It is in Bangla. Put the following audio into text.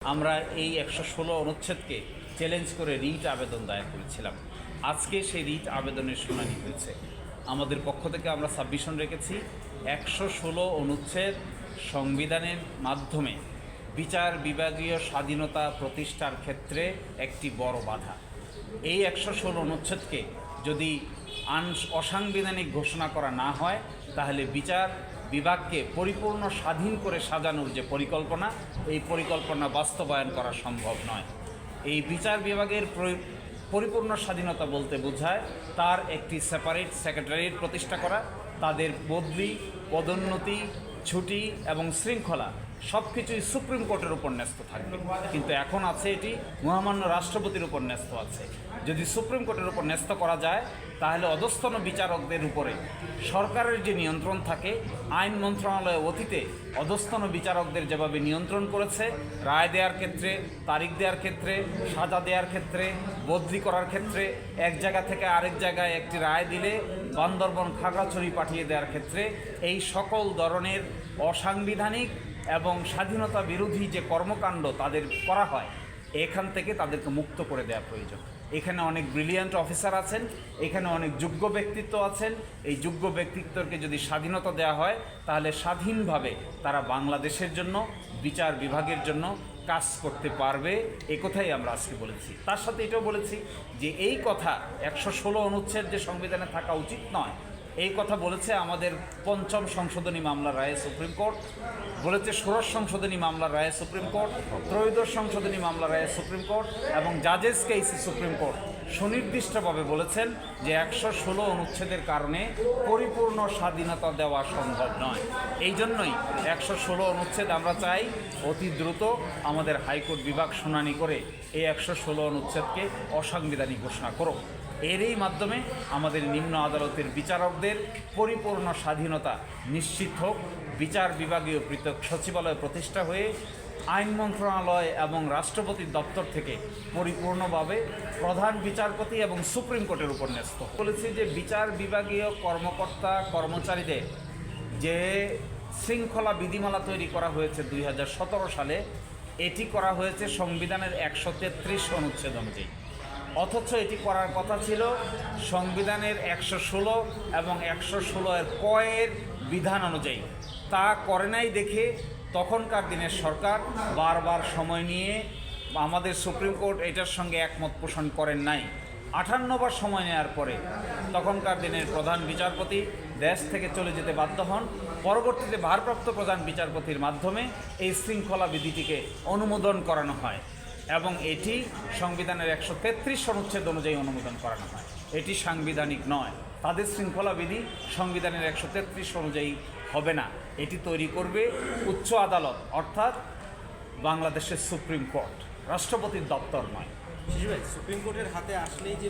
আমরা এই ১১৬ অনুচ্ছেদকে চ্যালেঞ্জ করে রিট আবেদন দায়ের করেছিলাম। আজকে সেই রিট আবেদনের শুনানি হয়েছে। আমাদের পক্ষ থেকে আমরা সাবমিশন রেখেছি ১১৬ অনুচ্ছেদ সংবিধানের মাধ্যমে বিচার বিভাগীয় স্বাধীনতা প্রতিষ্ঠার ক্ষেত্রে একটি বড় বাধা। এই ১১৬ অনুচ্ছেদকে যদি অসাংবিধানিক ঘোষণা করা না হয় তাহলে বিচার বিভাগকে পরিপূর্ণ স্বাধীন করে সাজানোর যে পরিকল্পনা, এই পরিকল্পনা বাস্তবায়ন করা সম্ভব নয়। এই বিচার বিভাগের পরিপূর্ণ স্বাধীনতা বলতে বোঝায় তার একটি সেপারেট সেক্রেটারিয়েট প্রতিষ্ঠা করা, তাদের বদলি, পদোন্নতি, ছুটি এবং শৃঙ্খলা সব কিছুই সুপ্রিম কোর্টের উপর ন্যস্ত থাকবে। কিন্তু এখন আছে এটি মহামান্য রাষ্ট্রপতির উপর ন্যস্ত আছে। যদি সুপ্রিম কোর্টের উপর ন্যস্ত করা যায় তাহলে অধস্তন বিচারকদের উপরে সরকারের যে নিয়ন্ত্রণ থাকে, আইন মন্ত্রণালয় অতীতে অধস্তন বিচারকদের যেভাবে নিয়ন্ত্রণ করেছে, রায় দেওয়ার ক্ষেত্রে, তারিখ দেওয়ার ক্ষেত্রে, সাজা দেওয়ার ক্ষেত্রে, বদলি করার ক্ষেত্রে, এক জায়গা থেকে আরেক জায়গায় একটি রায় দিলে বান্দরবন খাগড়াছড়ি পাঠিয়ে দেওয়ার ক্ষেত্রে এই সকল ধরনের অসাংবিধানিক এবং স্বাধীনতা বিরোধী যে কর্মকাণ্ড তাদের করা হয়, এখান থেকে তাদেরকে মুক্ত করে দেওয়া প্রয়োজন। এখানে অনেক ব্রিলিয়ান্ট অফিসার আছেন, এখানে অনেক যোগ্য ব্যক্তিত্ব আছেন। এই যোগ্য ব্যক্তিত্বকে যদি স্বাধীনতা দেওয়া হয় তাহলে স্বাধীনভাবে তারা বাংলাদেশের জন্য, বিচার বিভাগের জন্য কাজ করতে পারবে। এ কথাই আমরা আজকে বলেছি। তার সাথে এটাও বলেছি যে এই কথা ১১৬ অনুচ্ছেদ যে সংবিধানে থাকা উচিত নয়, এই কথা বলেছে আমাদের পঞ্চম সংশোধনী মামলার রায়ে সুপ্রিম কোর্ট, বলেছে ষোড়শ সংশোধনী মামলার রায়ে সুপ্রিম কোর্ট, ত্রয়োদশ সংশোধনী মামলার রায়ে সুপ্রিম কোর্ট এবং জাজেস কেসে সুপ্রিম কোর্ট সুনির্দিষ্টভাবে বলেছেন যে ১১৬ অনুচ্ছেদের কারণে পরিপূর্ণ স্বাধীনতা দেওয়া সম্ভব নয়। এই জন্যই ১১৬ অনুচ্ছেদ আমরা চাই অতি দ্রুত আমাদের হাইকোর্ট বিভাগ শুনানি করে এই ১১৬ অনুচ্ছেদকে অসাংবিধানিক ঘোষণা করো। এরই মাধ্যমে আমাদের নিম্ন আদালতের বিচারকদের পরিপূর্ণ স্বাধীনতা নিশ্চিত হোক। বিচার বিভাগীয় পৃথক সচিবালয় প্রতিষ্ঠা হয়ে আইন মন্ত্রণালয় এবং রাষ্ট্রপতির দপ্তর থেকে পরিপূর্ণভাবে প্রধান বিচারপতি এবং সুপ্রিম কোর্টের উপর ন্যস্ত বলেছি যে বিচার বিভাগীয় কর্মকর্তা কর্মচারীদের যে শৃঙ্খলা বিধিমালা তৈরি করা হয়েছে ২০১৭ সালে, এটি করা হয়েছে সংবিধানের ১৩৩ অনুচ্ছেদ অনুযায়ী। অথচ এটি করার কথা ছিল সংবিধানের ১১৬ এবং ১১৬ কয়ের বিধান অনুযায়ী। তা করে নাই দেখে তখনকার দিনের সরকার বারবার সময় নিয়ে আমাদের সুপ্রিম কোর্ট এটার সঙ্গে একমত পোষণ করেন নাই। ৫৮ বার সময় নেওয়ার পরে তখনকার দিনের প্রধান বিচারপতি দেশ থেকে চলে যেতে বাধ্য হন। পরবর্তীতে ভারপ্রাপ্ত প্রধান বিচারপতির মাধ্যমে এই শৃঙ্খলা বিধিটিকে অনুমোদন করানো হয় এবং এটি সংবিধানের ১৩৩ অনুচ্ছেদ অনুযায়ী অনুমোদন করানো হয়। এটি সাংবিধানিক নয়। তাদের শৃঙ্খলা বিধি সংবিধানের ১৩৩ অনুযায়ী হবে না। এটি তৈরি করবে উচ্চ আদালত, অর্থাৎ বাংলাদেশের সুপ্রিম কোর্ট, রাষ্ট্রপতির দপ্তর নয়। সুপ্রিম কোর্টের হাতে আসলেই যে